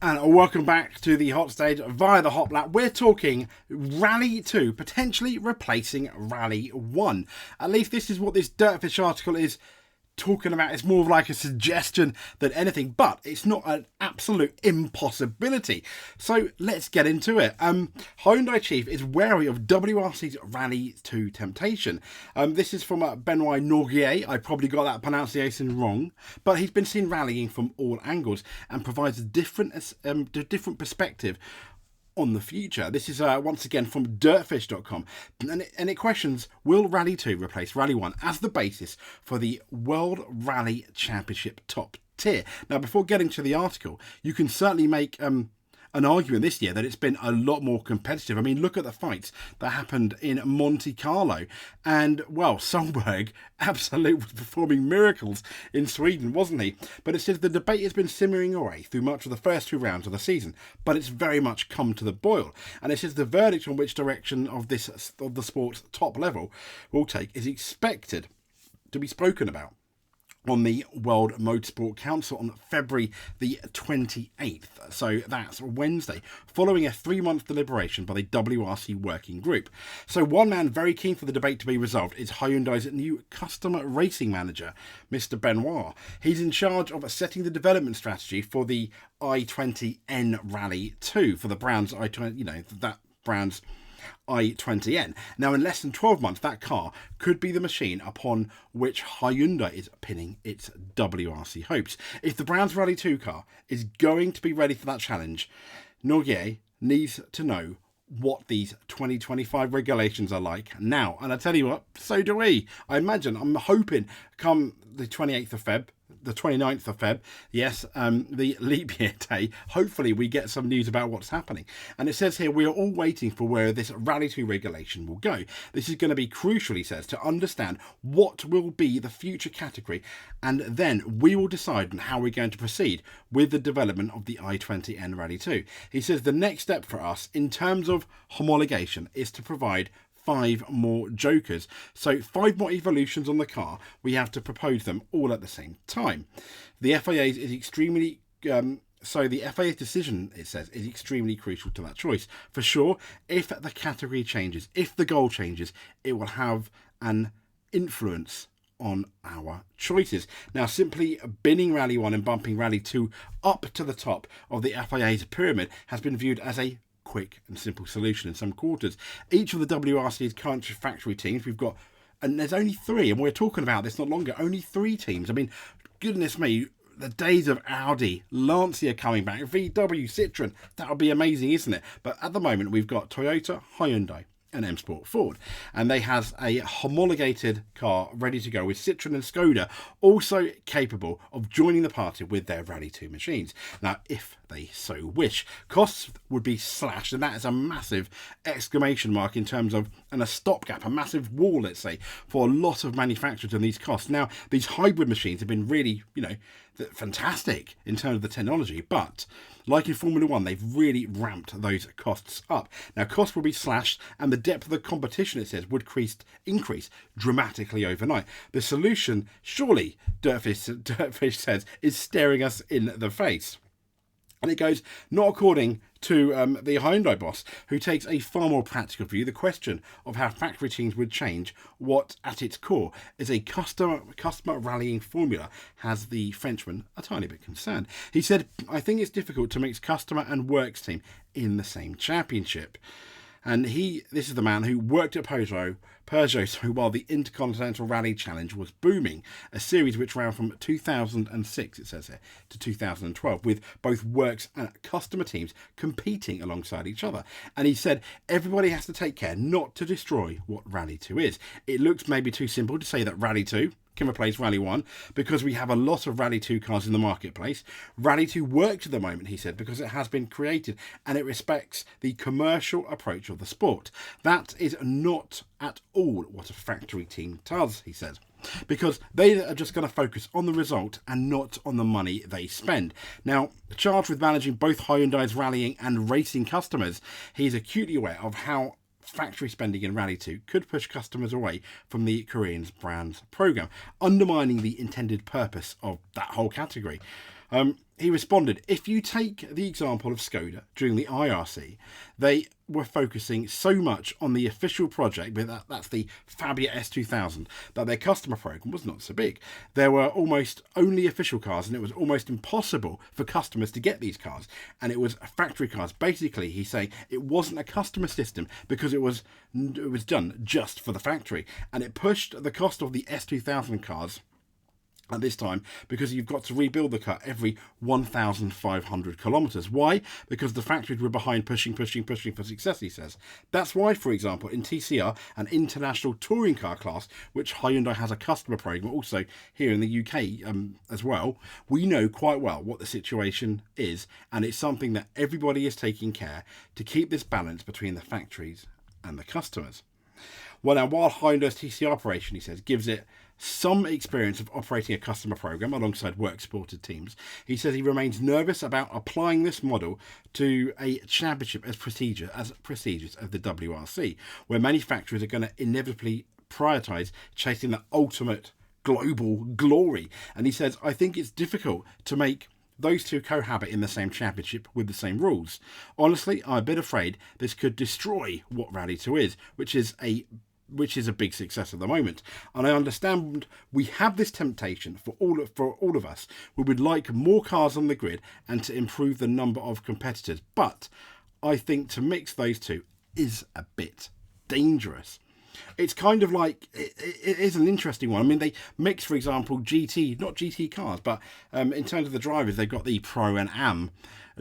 And welcome back to the hot stage via the Hot Lap. We're talking Rally 2 potentially replacing Rally 1. At least this is what this Dirtfish article is talking about. It's more of like a suggestion than anything, but it's not an absolute impossibility. So let's get into it. Hyundai chief is wary of WRC's Rally 2 temptation. This is from Benoit Noguier. I probably got that pronunciation wrong, but he's been seen rallying from all angles and provides a different perspective on the future. This is once again from dirtfish.com, and it questions, will Rally 2 replace Rally 1 as the basis for the World Rally Championship top tier? Now, before getting to the article, you can certainly make an argument this year that it's been a lot more competitive. I mean, look at the fights that happened in Monte Carlo, and well, Solberg absolutely was performing miracles in Sweden, wasn't he? But it says the debate has been simmering away through much of the first two rounds of the season, but it's very much come to the boil. And it says the verdict on which direction of the sport's top level will take is expected to be spoken about on the World Motorsport Council on February the 28th. So that's Wednesday, following a 3-month deliberation by the WRC working group. So one man very keen for the debate to be resolved is Hyundai's new customer racing manager, Mr. Benoit. He's in charge of setting the development strategy for the i20N Rally 2 for the brand's i20, that brand's i20N. Now, in less than 12 months, that car could be the machine upon which Hyundai is pinning its WRC hopes. If the brand's Rally 2 car is going to be ready for that challenge, Noguier needs to know what these 2025 regulations are like now. And I tell you what, so do we. I'm hoping come the 28th of Feb, the 29th of Feb, yes, the leap year day, hopefully we get some news about what's happening. And it says here, we are all waiting for where this Rally 2 regulation will go. This is going to be crucial, he says, to understand what will be the future category, and then we will decide on how we're going to proceed with the development of the i20N Rally 2. He says the next step for us in terms of homologation is to provide 5 more jokers. So 5 more evolutions on the car. We have to propose them all at the same time. The FIA's is extremely so the FIA's decision, it says, is extremely crucial to that choice. For sure, if the category changes, if the goal changes, it will have an influence on our choices. Now, simply binning Rally 1 and bumping Rally 2 up to the top of the FIA's pyramid has been viewed as a quick and simple solution in some quarters. Each of the WRC's current factory teams, we've got, and there's only 3, and we're talking about this not longer, only 3 teams. I mean, goodness me, the days of Audi, Lancia coming back, VW, Citroën, that would be amazing, isn't it? But at the moment, we've got Toyota, Hyundai, and M Sport Ford, and they have a homologated car ready to go with Citroën and Skoda also capable of joining the party with their Rally 2 machines. Now, if they so wish, costs would be slashed, and that is a massive exclamation mark in terms of, and a stopgap, a massive wall, let's say, for a lot of manufacturers on these costs. Now, these hybrid machines have been really, fantastic in terms of the technology, but like in Formula 1, they've really ramped those costs up. Now, costs will be slashed, and the depth of the competition, it says, would increase dramatically overnight. The solution, surely, Dirtfish says, is staring us in the face. And it goes, not according to the Hyundai boss, who takes a far more practical view. The question of how factory teams would change what, at its core, is a customer rallying formula, has the Frenchman a tiny bit concerned. He said, I think it's difficult to mix customer and works team in the same championship. And this is the man who worked at Peugeot while the Intercontinental Rally Challenge was booming, a series which ran from 2006, it says here, to 2012, with both works and customer teams competing alongside each other. And he said, everybody has to take care not to destroy what Rally 2 is. It looks maybe too simple to say that Rally 2 can replace Rally 1 because we have a lot of Rally 2 cars in the marketplace. Rally 2 works at the moment, he said, because it has been created and it respects the commercial approach of the sport. That is not at all what a factory team does, he says, because they are just going to focus on the result and not on the money they spend. Now, charged with managing both Hyundai's rallying and racing customers, he's acutely aware of how factory spending in Rally 2 could push customers away from the Korean brand's program, undermining the intended purpose of that whole category. He responded, if you take the example of Skoda during the IRC, they were focusing so much on the official project, that's the Fabia S2000, that their customer program was not so big. There were almost only official cars, and it was almost impossible for customers to get these cars. And it was factory cars. Basically, he's saying it wasn't a customer system because it was done just for the factory. And it pushed the cost of the S2000 cars at this time, because you've got to rebuild the car every 1,500 kilometres. Why? Because the factories were behind pushing for success, he says. That's why, for example, in TCR, an international touring car class, which Hyundai has a customer program, also here in the UK as well, we know quite well what the situation is, and it's something that everybody is taking care to keep this balance between the factories and the customers. Well, now, while Hyundai's TCR operation, he says, gives it some experience of operating a customer program alongside work-supported teams, he says he remains nervous about applying this model to a championship as prestigious of the WRC, where manufacturers are going to inevitably prioritise chasing the ultimate global glory. And he says, I think it's difficult to make those two cohabit in the same championship with the same rules. Honestly, I'm a bit afraid this could destroy what Rally 2 is, which is a big success at the moment. And I understand we have this temptation for all of us. We would like more cars on the grid and to improve the number of competitors. But I think to mix those two is a bit dangerous. It's kind of like, it is an interesting one. I mean, they mix, for example, not GT cars, but in terms of the drivers, they've got the Pro and Am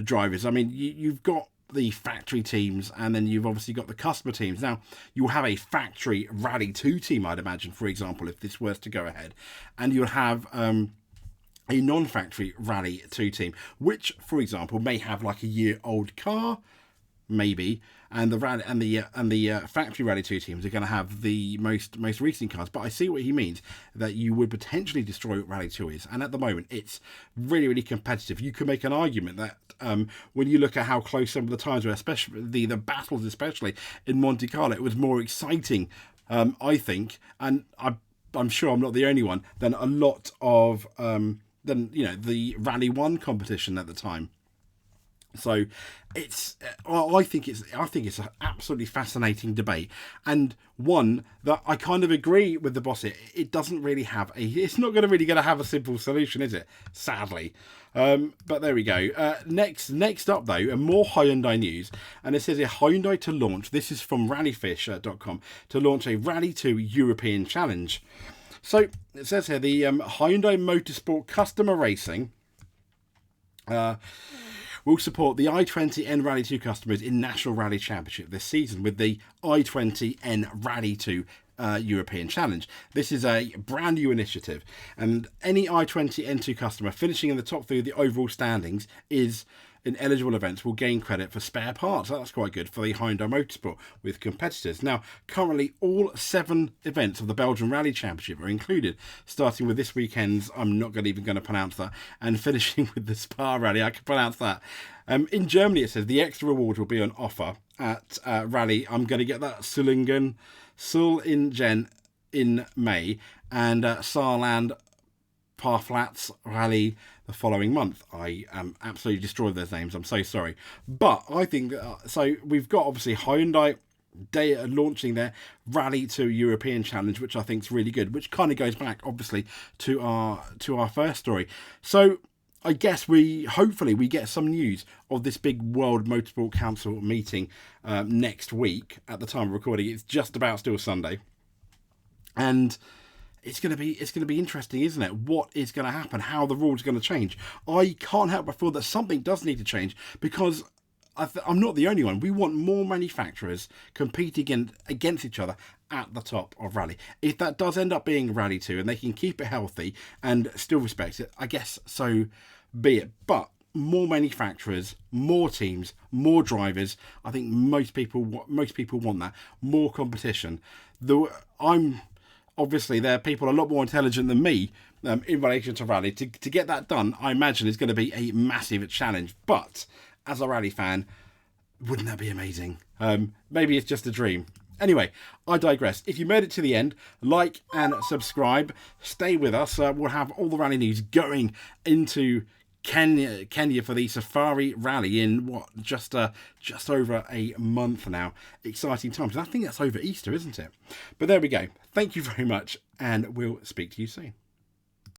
drivers. I mean, you've got the factory teams, and then you've obviously got the customer teams. Now, you'll have a factory Rally 2 team, I'd imagine, for example, if this was to go ahead, and you'll have a non-factory Rally 2 team, which, for example, may have like a year-old car, maybe, and the factory Rally 2 teams are going to have the most recent cars. But I see what he means, that you would potentially destroy what Rally 2 is, and at the moment it's really, really competitive. You could make an argument that when you look at how close some of the times were, especially the battles, especially in Monte Carlo, it was more exciting, I think, and I'm sure I'm not the only one, than a lot of the Rally 1 competition at the time. So I think it's an absolutely fascinating debate, and one that I kind of agree with the boss. It doesn't really have it's not going to have a simple solution, is it? Sadly. But there we go. Next up though, and more Hyundai news, and it says here Hyundai to launch. This is from rallyfish.com, to launch a Rally 2 European Challenge. So it says here the Hyundai Motorsport Customer Racing will support the i20N Rally 2 customers in National Rally Championship this season with the i20N Rally 2 European Challenge. This is a brand new initiative, and any i20N2 customer finishing in the top 3 of the overall standings in eligible events will gain credit for spare parts. That's quite good for the Hyundai Motorsport with competitors. Now, currently all 7 events of the Belgian Rally Championship are included, starting with this weekend's, I'm not even going to pronounce that, and finishing with the Spa Rally. I can pronounce that. In Germany, it says the extra reward will be on offer at Rally. I'm going to get that Sulingen in May, and Saarland Parflats Rally the following month. I absolutely destroyed those names. I'm so sorry. But I think so. We've got obviously Hyundai launching their Rally 2 European Challenge, which I think is really good, which kind of goes back obviously to our first story. So I guess hopefully we get some news of this big World Motorsport Council meeting next week. At the time of recording, it's just about still Sunday, and it's going to be interesting, isn't it? What is going to happen? How the rules are going to change? I can't help but feel that something does need to change, because I'm not the only one. We want more manufacturers competing against each other at the top of Rally. If that does end up being Rally 2 and they can keep it healthy and still respect it, I guess so be it. But more manufacturers, more teams, more drivers. I think most people want that. More competition. Obviously, there are people a lot more intelligent than me in relation to Rally. To get that done, I imagine, is going to be a massive challenge. But as a Rally fan, wouldn't that be amazing? Maybe it's just a dream. Anyway, I digress. If you made it to the end, like and subscribe. Stay with us. We'll have all the Rally news going into Kenya for the Safari Rally in what, just over a month now. Exciting times. And I think that's over Easter, isn't it? But there we go. Thank you very much, and we'll speak to you soon.